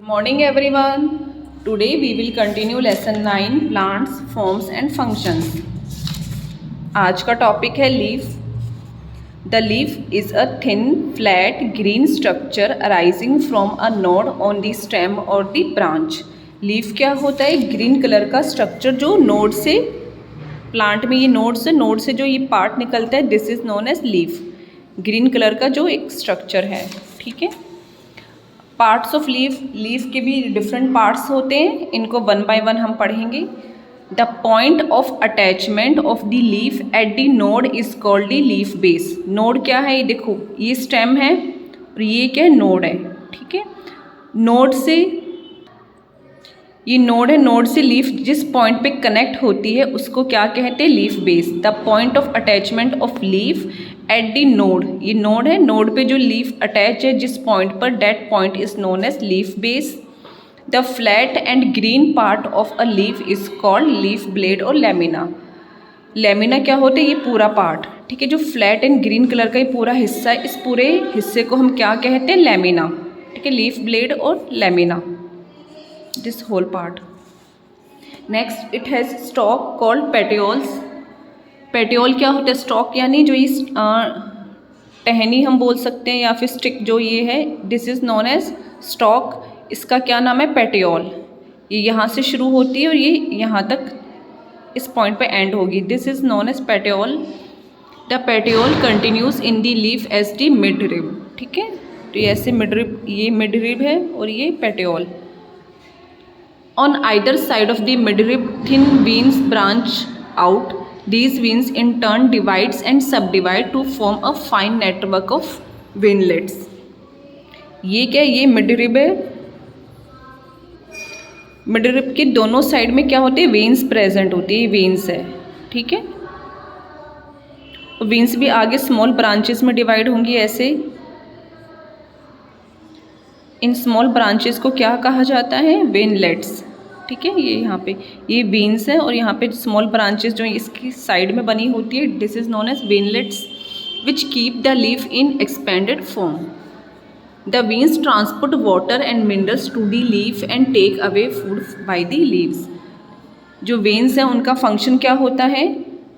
Morning everyone. Today we will continue lesson 9 plants, forms and functions. आज का topic है leaf. The leaf is a thin, flat, green structure arising from a node on the stem or the branch. Leaf क्या होता है? Green colour का structure जो node से, plant में ये नोड से जो ये पार्ट निकलता है, this is known as leaf. Green colour का जो एक स्ट्रक्चर है. ठीक है. पार्ट्स ऑफ लीफ के भी डिफरेंट पार्ट्स होते हैं. इनको वन बाय वन हम पढ़ेंगे. The point of attachment of the leaf at the node is called the leaf base. Node क्या है? ये देखो, ये स्टेम है और ये क्या है? नोड है. ठीक है. नोड से, ये नोड है, नोड से लीफ जिस पॉइंट पे कनेक्ट होती है उसको क्या कहते हैं? Leaf base. The point of attachment of leaf at the node, ये नोड है, नोड पे जो लीफ अटैच है जिस पॉइंट पर, that point is known as leaf base. The flat and green part of a leaf is called leaf blade और lamina. Lamina क्या होते हैं? ये पूरा पार्ट. ठीक है. जो फ्लैट एंड ग्रीन कलर का ये पूरा हिस्सा है, इस पूरे हिस्से को हम क्या कहते हैं? लेमिना. ठीक है. लीफ ब्लेड और lamina, this whole part. Next, it has stalk called petioles. Petiole क्या होता है? स्टॉक यानी जो ये टहनी हम बोल सकते हैं, या फिर स्टिक जो ये है, this is known as stalk. इसका क्या नाम है? पेटियोल. ये यहाँ से शुरू होती है और ये यहाँ तक इस पॉइंट पे एंड होगी. This is known as petiole. The petiole continues in the leaf as the midrib. ठीक है. तो ये ऐसे मिड रिब, ये मिड रिब है और ये petiole. On either side of the midrib, thin veins branch out. These veins in turn divides and subdivide to form a fine network of veinlets. ये क्या? ये midrib है. midrib के दोनों साइड में क्या होते हैं? वेन्स प्रेजेंट होती है. वेन्स है. ठीक है. वेन्स भी आगे स्मॉल ब्रांचेस में डिवाइड होंगी ऐसे. इन स्मॉल ब्रांचेस को क्या कहा जाता है? वेनलेट्स. ठीक है. ये यहाँ पे ये वेन्स है और यहाँ पे स्मॉल ब्रांचेस जो इसकी साइड में बनी होती है, this is known as veinlets, which keep the leaf in expanded form. The veins transport water and minerals to the leaf and take away food by the leaves. जो veins हैं उनका function क्या होता है?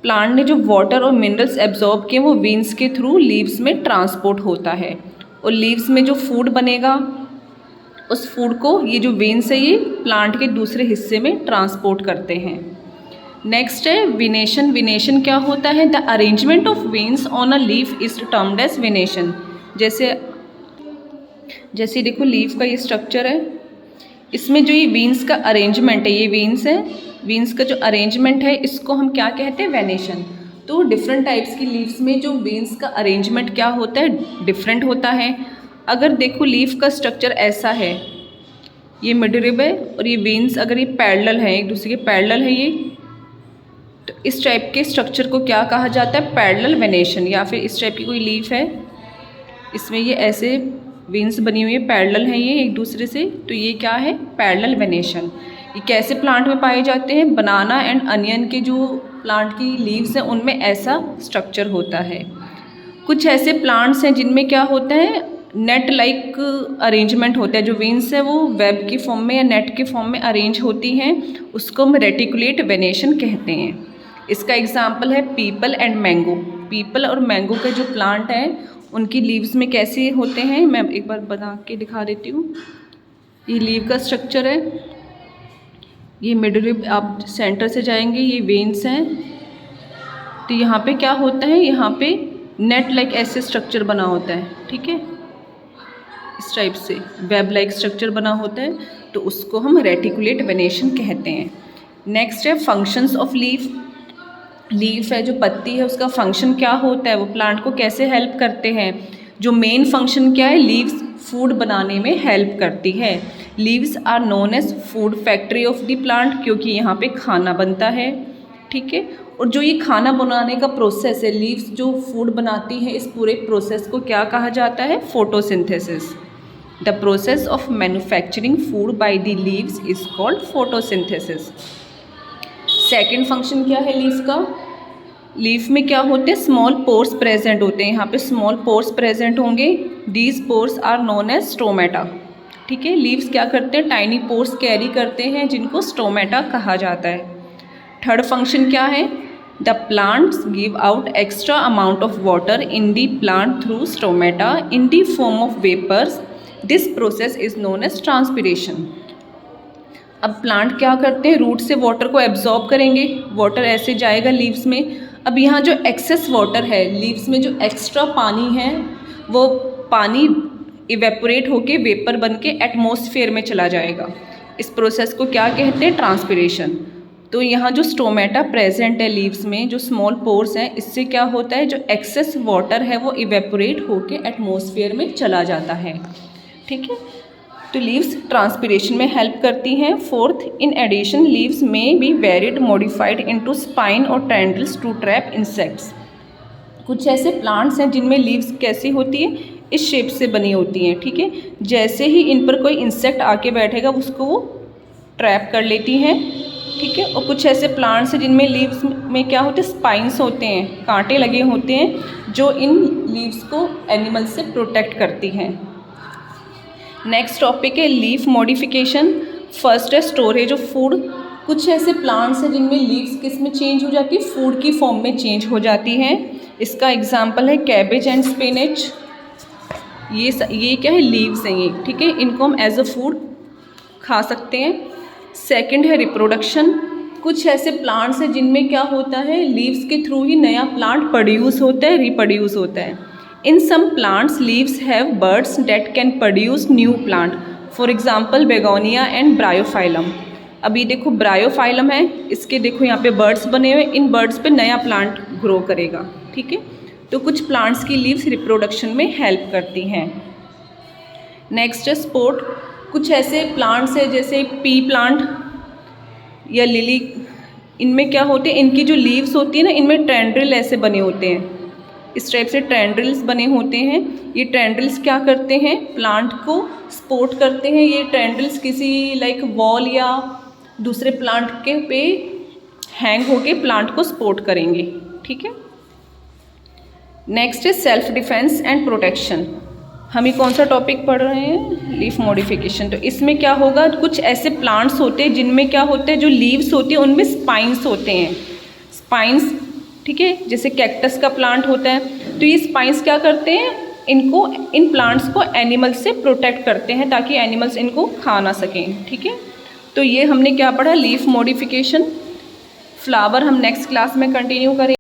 प्लांट ने जो water और minerals absorb किए वो वेन्स के थ्रू लीव्स में ट्रांसपोर्ट होता है, और लीव्स में जो फूड बनेगा उस फूड को ये जो वेन्स है ये प्लांट के दूसरे हिस्से में ट्रांसपोर्ट करते हैं. नेक्स्ट है विनेशन. विनेशन क्या होता है? The arrangement of veins on a leaf is termed as venation. जैसे देखो, लीफ का ये स्ट्रक्चर है, इसमें जो ये वेन्स का अरेंजमेंट है, ये वेन्स है, वेन्स का जो अरेंजमेंट है इसको हम क्या कहते हैं? वेनेशन. तो डिफरेंट टाइप्स की लीव्स में जो वेन्स का अरेंजमेंट क्या होता है? डिफरेंट होता है. अगर देखो, लीफ का स्ट्रक्चर ऐसा है, ये मिडरिब है और ये वेन्स अगर ये पैरेलल है, एक दूसरे के पैरेलल है ये, तो इस टाइप के स्ट्रक्चर को क्या कहा जाता है? Parallel venation. या फिर इस टाइप की कोई लीफ है, इसमें ये ऐसे वेन्स बनी हुई है, पैरेलल हैं ये एक दूसरे से, तो ये क्या है? Parallel venation. ये कैसे प्लांट में पाए जाते हैं? बनाना एंड अनियन के जो प्लांट की लीव्स हैं उनमें ऐसा स्ट्रक्चर होता है. कुछ ऐसे प्लांट्स हैं जिनमें क्या होता है? नेट लाइक अरेंजमेंट होता है. जो वेन्स है वो वेब की फॉर्म में या नेट के फॉर्म में अरेंज होती हैं, उसको हम रेटिकुलेट वेनेशन कहते हैं. इसका एग्जांपल है पीपल एंड मैंगो. पीपल और मैंगो के जो प्लांट हैं उनकी लीव्स में कैसे होते हैं, मैं एक बार बना के दिखा देती हूँ. ये लीव का स्ट्रक्चर है, ये मिडरिब, आप सेंटर से जाएंगे, ये वेन्स हैं. तो यहाँ पे क्या होता है? यहाँ पे नेट लाइक ऐसे स्ट्रक्चर बना होता है. ठीक है. इस टाइप से वेब लाइक स्ट्रक्चर बना होता है, तो उसको हम रेटिकुलेट वेनेशन कहते हैं. नेक्स्ट है फंक्शंस ऑफ लीफ. लीफ है जो पत्ती है, उसका फंक्शन क्या होता है? वो प्लांट को कैसे हेल्प करते हैं? जो मेन फंक्शन क्या है? लीव्स फूड बनाने में हेल्प करती है. Leaves are known as food factory of the plant, क्योंकि यहाँ पे खाना बनता है. ठीक है. और जो ये खाना बनाने का प्रोसेस है, लीव्स जो फूड बनाती है, इस पूरे प्रोसेस को क्या कहा जाता है? Photosynthesis. The process of manufacturing food by the leaves is called photosynthesis. Second function क्या है लीफ का? लीफ में क्या होते हैं? स्मॉल पोर्स प्रेजेंट होते हैं. यहाँ पे स्मॉल पोर्स प्रेजेंट होंगे. These pores are known as stomata. ठीक है, लीव्स क्या करते हैं, टाइनी पोर्स कैरी करते हैं जिनको स्टोमेटा कहा जाता है। थर्ड फंक्शन क्या है, the plants give out extra amount of water in the plant through stomata in the form of vapours, this process is known as transpiration. अब प्लांट क्या करते हैं, रूट से वाटर को एब्जॉर्ब करेंगे, वाटर ऐसे जाएगा लीव्स में। अब यहाँ जो एक्सेस वाटर है लीव्स में, जो एक्स्ट्रा पानी है वो पानी इवेपोरेट होके वेपर बन के एटमॉस्फेयर में चला जाएगा। इस प्रोसेस को क्या कहते हैं, ट्रांसपिरेशन। तो यहाँ जो स्टोमेटा प्रेजेंट है लीव्स में, जो स्मॉल पोर्स हैं, इससे क्या होता है, जो एक्सेस वाटर है वो इवेपोरेट होके एटमॉस्फेयर में चला जाता है। ठीक है, तो लीव्स ट्रांसपिरेशन में हेल्प करती हैं। फोर्थ, इन एडिशन लीव्स में be varied modified into spine और टेंड्रिल्स टू ट्रैप इंसेक्ट्स। कुछ ऐसे प्लांट्स हैं जिनमें लीव्स कैसी होती है, इस शेप से बनी होती हैं। ठीक है, जैसे ही इन पर कोई इंसेक्ट आके बैठेगा उसको वो ट्रैप कर लेती हैं। ठीक है, और कुछ ऐसे प्लांट्स हैं जिनमें लीव्स में क्या होते हैं, स्पाइंस होते हैं, कांटे लगे होते हैं जो इन लीव्स को एनिमल से प्रोटेक्ट करती हैं। नेक्स्ट टॉपिक है लीफ मॉडिफिकेशन। फर्स्ट है स्टोरेज ऑफ फूड। कुछ ऐसे प्लांट्स हैं जिनमें लीव्स किस में चेंज हो जाती है, फूड की फॉर्म में चेंज हो जाती हैं। इसका एग्जांपल है कैबेज एंड स्पिनच। ये क्या है, लीव्स हैं ये। ठीक है, इनको हम एज अ फूड खा सकते हैं। सेकंड है रिप्रोडक्शन। कुछ ऐसे प्लांट्स हैं जिनमें क्या होता है, लीव्स के थ्रू ही नया प्लांट प्रोड्यूस होता है, रिप्रोड्यूस होता है। In some plants, leaves have buds that can produce new plant. For example, begonia and bryophyllum. अभी देखो ब्रायोफाइलम है, इसके देखो यहाँ पे बर्ड्स बने हुए, इन बर्ड्स पे नया प्लांट ग्रो करेगा। ठीक है, तो कुछ प्लांट्स की लीव्स रिप्रोडक्शन में हेल्प करती हैं। नेक्स्ट है स्पोर्ट। कुछ ऐसे प्लांट्स हैं जैसे पी प्लांट या लिली, इनमें क्या होते हैं, इनकी जो लीव्स होती है ना, इनमें टेंड्रिल ऐसे बने होते हैं, इस टाइप से टेंड्रिल्स बने होते हैं। ये टेंड्रिल्स क्या करते हैं, प्लांट को सपोर्ट करते हैं। ये टेंड्रिल्स किसी लाइक वॉल या दूसरे प्लांट के पे हैंग होके प्लांट को सपोर्ट करेंगे। ठीक है, नेक्स्ट है सेल्फ डिफेंस एंड प्रोटेक्शन। हम ये कौन सा टॉपिक पढ़ रहे हैं, लीफ मॉडिफिकेशन। तो इसमें क्या होगा, कुछ ऐसे प्लांट्स होते हैं जिनमें क्या होते हैं, जो लीव्स होती है उनमें स्पाइंस होते हैं, स्पाइंस। ठीक है, जैसे कैक्टस का प्लांट होता है, तो ये स्पाइंस क्या करते हैं, इन प्लांट्स को एनिमल्स से प्रोटेक्ट करते हैं ताकि एनिमल्स इनको खा ना सकें। ठीक है, तो ये हमने क्या पढ़ा, लीफ मॉडिफिकेशन। फ्लावर हम नेक्स्ट क्लास में कंटिन्यू करेंगे।